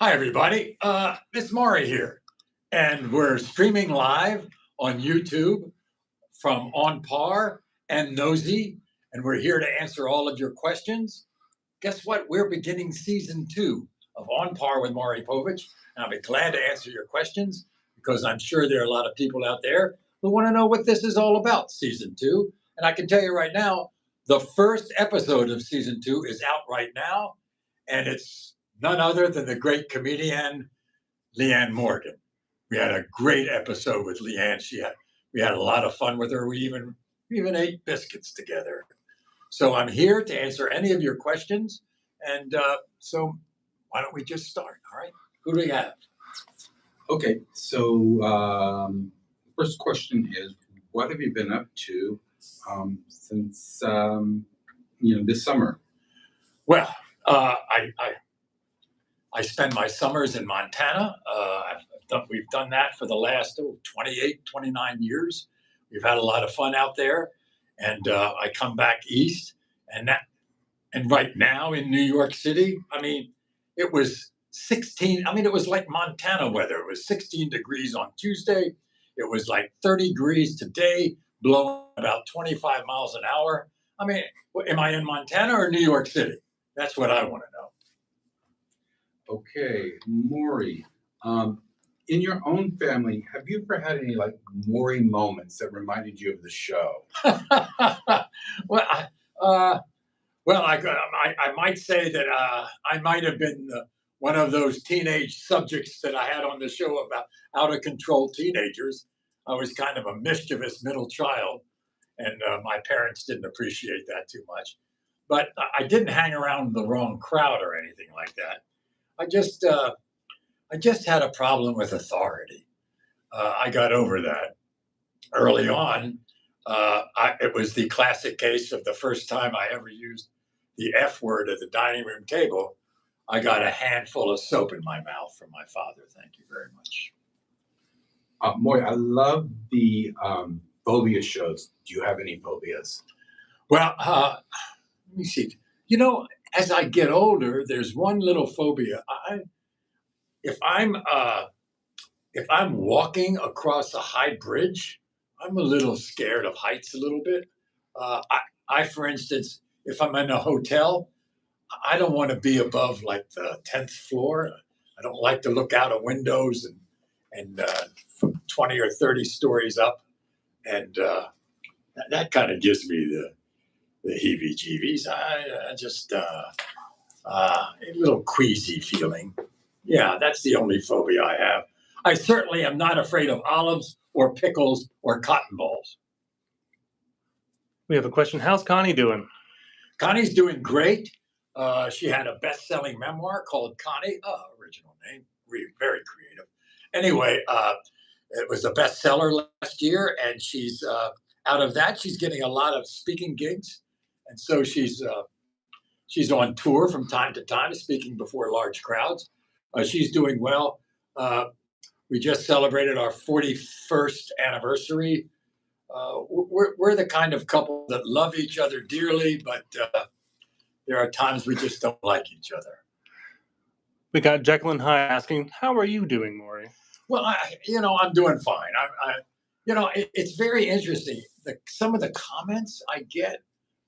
Hi, everybody. It's Maury here, and we're streaming live on YouTube from On Par and Nosey, and we're here to answer all of your questions. Guess what? We're beginning season 2 of On Par with Maury Povich, and I'll be glad to answer your questions because I'm sure there are a lot of people out there who want to know what this is all about, season 2. And I can tell you right now, the first episode of season 2 is out right now, and it's none other than the great comedian Leanne Morgan. We had a great episode with Leanne. We had a lot of fun with her. We even ate biscuits together. So I'm here to answer any of your questions. And so why don't we just start? All right. Who do we have? Okay. So first question is, what have you been up to since this summer? Well, I spend my summers in Montana. We've done that for the last 28, 29 years. We've had a lot of fun out there. And I come back east, and right now in New York City, it was 16. It was like Montana weather. It was 16 degrees on Tuesday. It was like 30 degrees today, blowing about 25 miles an hour. Am I in Montana or New York City? That's what I want to know. Okay, Maury, in your own family, have you ever had any Maury moments that reminded you of the show? I might say that I might have been one of those teenage subjects that I had on the show about out of control teenagers. I was kind of a mischievous middle child, and my parents didn't appreciate that too much. But I didn't hang around the wrong crowd or anything like that. I just had a problem with authority. I got over that early on. It was the classic case of the first time I ever used the F word at the dining room table. I got a handful of soap in my mouth from my father. Thank you very much. Maury, I love the phobia shows. Do you have any phobias? Well, let me see. As I get older, there's one little phobia. If I'm walking across a high bridge, I'm a little scared of heights a little bit. For instance, if I'm in a hotel, I don't want to be above like the 10th floor. I don't like to look out of windows and from 20 or 30 stories up, and that kind of gives me the heebie-jeebies. I just a little queasy feeling. Yeah, that's the only phobia I have. I certainly am not afraid of olives or pickles or cotton balls. We have a question. How's Connie doing? Connie's doing great. She had a best-selling memoir called Connie. Original name, very creative. Anyway, it was a bestseller last year, and she's out of that, she's getting a lot of speaking gigs, and so she's on tour from time to time, speaking before large crowds. She's doing well. We just celebrated our 41st anniversary. We're the kind of couple that love each other dearly, but there are times we just don't like each other. We got Jacqueline High asking, "How are you doing, Maury?" Well, I'm doing fine. It's very interesting. Some of the comments I get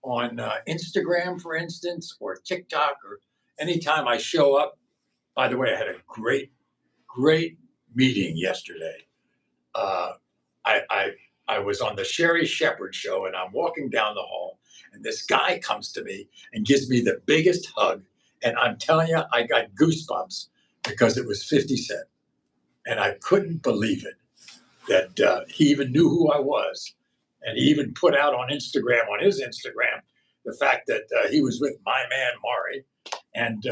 on Instagram, for instance, or TikTok, or anytime I show up. By the way, I had a great meeting yesterday. I was on the Sherry Shepherd show, and I'm walking down the hall, and this guy comes to me and gives me the biggest hug. And I'm telling you, I got goosebumps because it was 50 Cent. And I couldn't believe it that he even knew who I was. And he even put out on his Instagram, the fact that he was with my man, Maury. And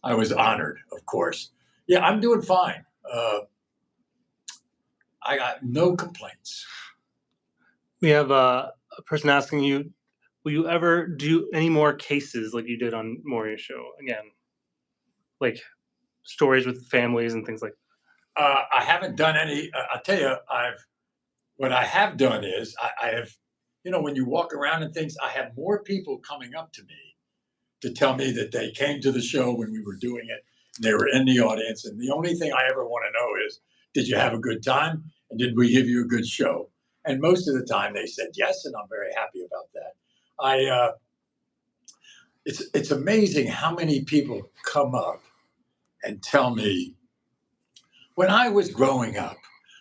I was honored, of course. Yeah, I'm doing fine. I got no complaints. We have a person asking you, will you ever do any more cases like you did on Maury's show again? Like stories with families and things like that? I haven't done any. I'll tell you, what I have done is I have, when you walk around and things, I have more people coming up to me to tell me that they came to the show when we were doing it They were in the audience, and the only thing I ever want to know is, did you have a good time? And did we give you a good show? And most of the time they said yes, and I'm very happy about that. It's amazing how many people come up and tell me, when I was growing up,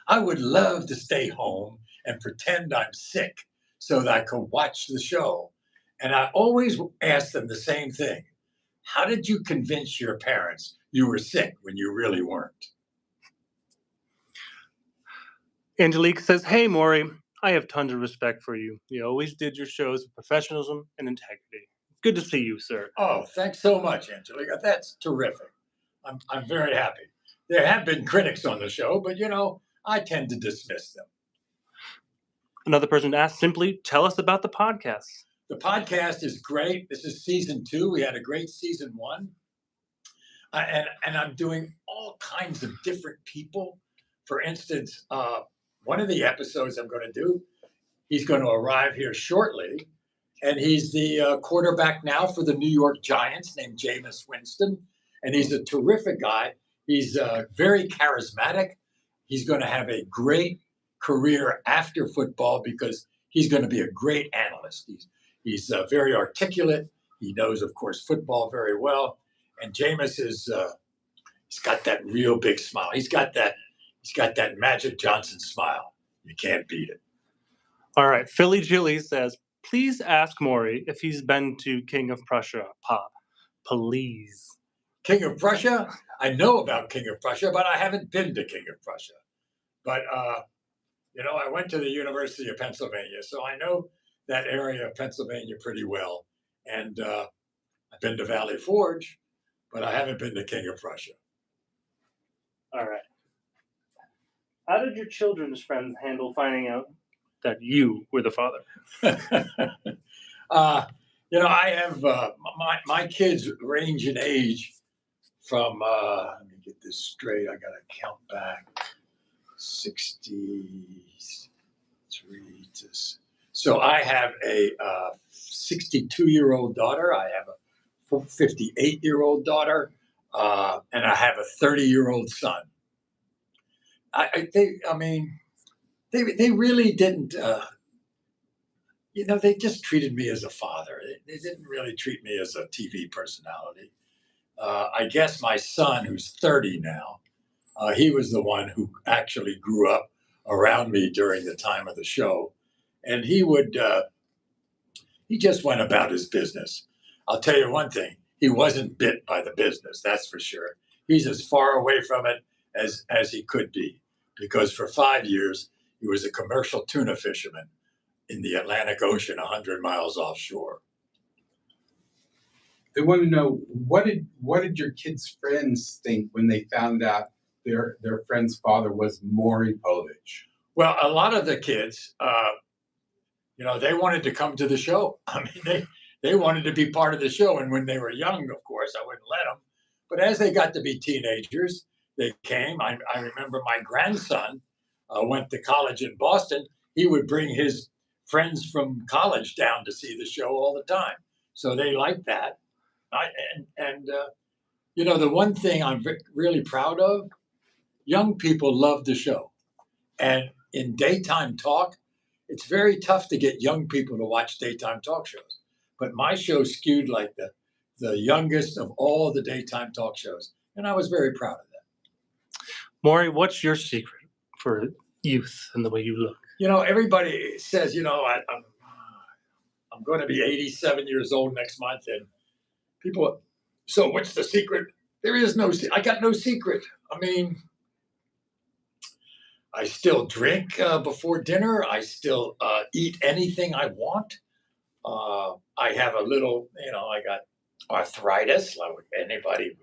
I would love to stay home and pretend I'm sick so that I could watch the show. And I always ask them the same thing. How did you convince your parents you were sick when you really weren't? Angelique says, "Hey, Maury, I have tons of respect for you. You always did your shows with professionalism and integrity. It's good to see you, sir." Oh, thanks so much, Angelica. That's terrific. I'm very happy. There have been critics on the show, but I tend to dismiss them. Another person asked, simply tell us about the podcast. The podcast is great. This is season 2. We had a great season 1. And I'm doing all kinds of different people. For instance, one of the episodes I'm going to do, he's going to arrive here shortly. And he's the quarterback now for the New York Giants, named Jameis Winston. And he's a terrific guy. He's very charismatic. He's going to have a great career after football because he's going to be a great analyst. He's very articulate. He knows, of course, football very well. And Jameis he's got that real big smile. He's got that Magic Johnson smile. You can't beat it. All right. Philly Julie says, please ask Maury if he's been to King of Prussia, Pop. Please. King of Prussia? I know about King of Prussia, but I haven't been to King of Prussia. But, I went to the University of Pennsylvania, so I know that area of Pennsylvania pretty well. And I've been to Valley Forge, but I haven't been to King of Prussia. All right. How did your children's friends handle finding out that you were the father? I have my kids range in age from let me get this straight. I got to count back 63 to. So I have a 62-year-old daughter. I have a 58-year-old daughter, and I have a 30-year-old son. They really didn't. They just treated me as a father. They didn't really treat me as a TV personality. I guess my son, who's 30 now, he was the one who actually grew up around me during the time of the show. And he just went about his business. I'll tell you one thing, he wasn't bit by the business, that's for sure. He's as far away from it as he could be, because for 5 years, he was a commercial tuna fisherman in the Atlantic Ocean, 100 miles offshore. They want to know, what did your kids' friends think when they found out their friend's father was Maury Povich? Well, a lot of the kids, they wanted to come to the show. I mean, they wanted to be part of the show. And when they were young, of course, I wouldn't let them. But as they got to be teenagers, they came. I remember my grandson went to college in Boston. He would bring his friends from college down to see the show all the time. So they liked that. The one thing I'm really proud of, young people love the show. And in daytime talk, it's very tough to get young people to watch daytime talk shows. But my show skewed like the youngest of all the daytime talk shows. And I was very proud of that. Maury, what's your secret for youth and the way you look? Everybody says, I'm going to be 87 years old next month. And people, so what's the secret? There is no, I got no secret. I mean, I still drink before dinner. I still eat anything I want. I have a little, I got arthritis, like anybody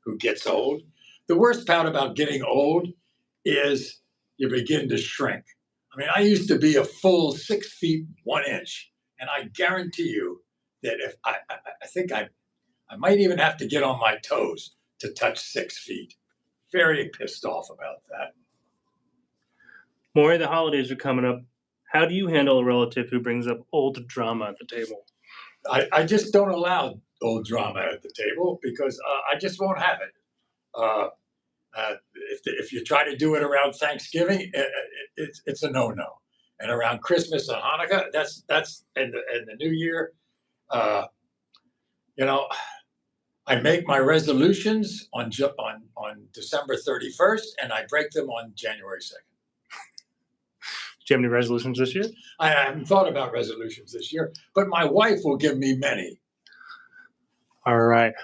who gets old. The worst part about getting old is you begin to shrink. I mean, I used to be a full 6 feet 1 inch, and I guarantee you that if I think I might even have to get on my toes to touch 6 feet. Very pissed off about that. Maury, the holidays are coming up. How do you handle a relative who brings up old drama at the table? I just don't allow old drama at the table because I just won't have it. If you try to do it around Thanksgiving, it's a no-no. And around Christmas and Hanukkah, that's and the New Year, uh, you know, I make my resolutions on December 31st, and I break them on January 2nd. Do you have any resolutions this year? I haven't thought about resolutions this year, but my wife will give me many. All right.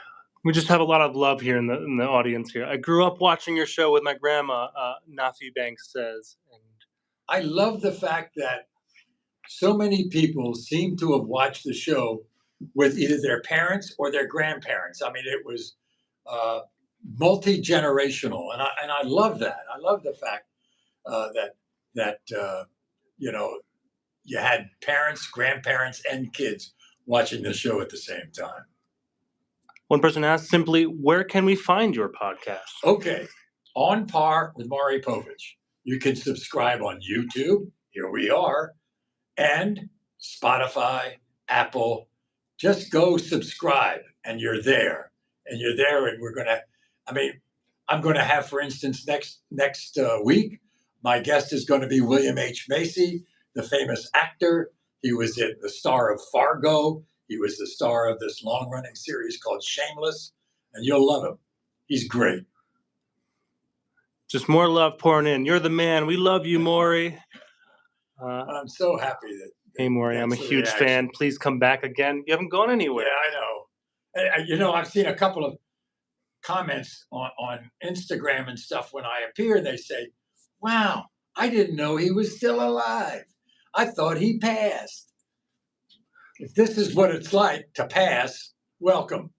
We just have a lot of love here in the audience here. I grew up watching your show with my grandma, Nafi Banks says. And I love the fact that so many people seem to have watched the show with either their parents or their grandparents. I mean, it was multi-generational, and I love that. I love the fact that you know, you had parents, grandparents, and kids watching the show at the same time. one person asked simply, where can we find your podcast? Okay, On Par with Maury Povich. You can subscribe on YouTube. Here we are. And Spotify, Apple. Just go subscribe, and you're there. And you're there, and I'm going to have, for instance, next week, my guest is going to be William H. Macy, the famous actor. He was the star of Fargo. He was the star of this long-running series called Shameless, and you'll love him. He's great. Just more love pouring in. You're the man. We love you, Maury. I'm so happy that. Hey, Maury, I'm a that's the huge reaction. fan. Please come back again. You haven't gone anywhere. Yeah, I know. You know, I've seen a couple of comments on Instagram and stuff when I appear. They say, "Wow, I didn't know he was still alive. I thought he passed." If this is what it's like to pass, welcome.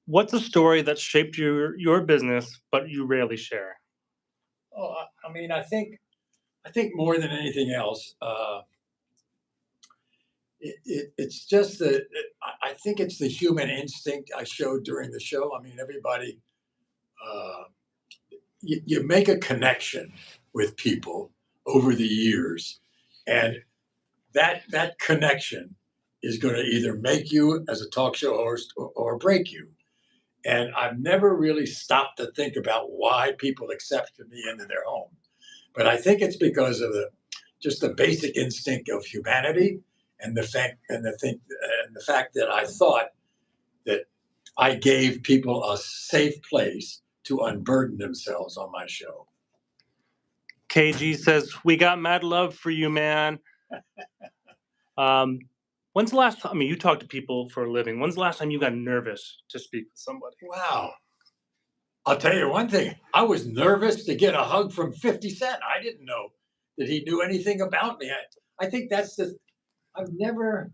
What's a story that shaped your business, but you rarely share? Oh, I mean, I think more than anything else, it's just that I think it's the human instinct I showed during the show. I mean, everybody, you make a connection with people over the years, and that connection is going to either make you as a talk show host or break you. And I've never really stopped to think about why people accepted me into their home. But I think it's because of the basic instinct of humanity, and the fact that I thought that I gave people a safe place to unburden themselves on my show. KG says, we got mad love for you, man. When's the last time, I mean, you talk to people for a living. When's the last time you got nervous to speak with somebody? Wow. I'll tell you one thing. I was nervous to get a hug from 50 Cent. I didn't know that he knew anything about me. I think I've never,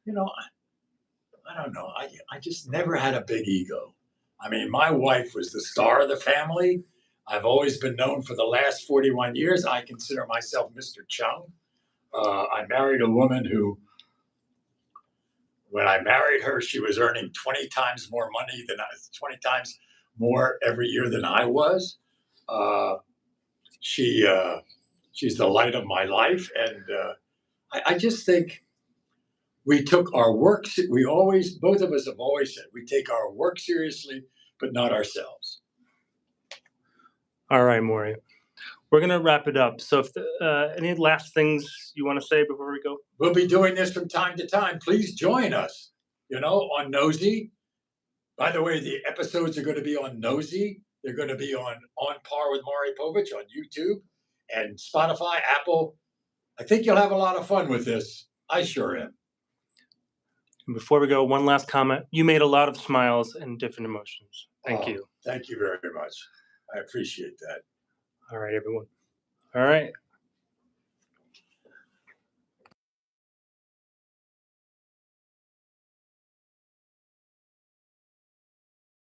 I don't know. I just never had a big ego. I mean, my wife was the star of the family. I've always been known for the last 41 years. I consider myself Mr. Chung. I married a woman who, when I married her, she was earning 20 times more money 20 times more every year than I was. She's the light of my life. And I just think we took our work, both of us have always said, we take our work seriously, but not ourselves. All right, Maury. We're going to wrap it up. So if any last things you want to say before we go? We'll be doing this from time to time. Please join us, on Nosey. By the way, the episodes are going to be on Nosey. They're going to be on Par with Maury Povich on YouTube and Spotify, Apple. I think you'll have a lot of fun with this. I sure am. And before we go, one last comment. You made a lot of smiles and different emotions. Thank you. Thank you very much. I appreciate that. All right, everyone. All right.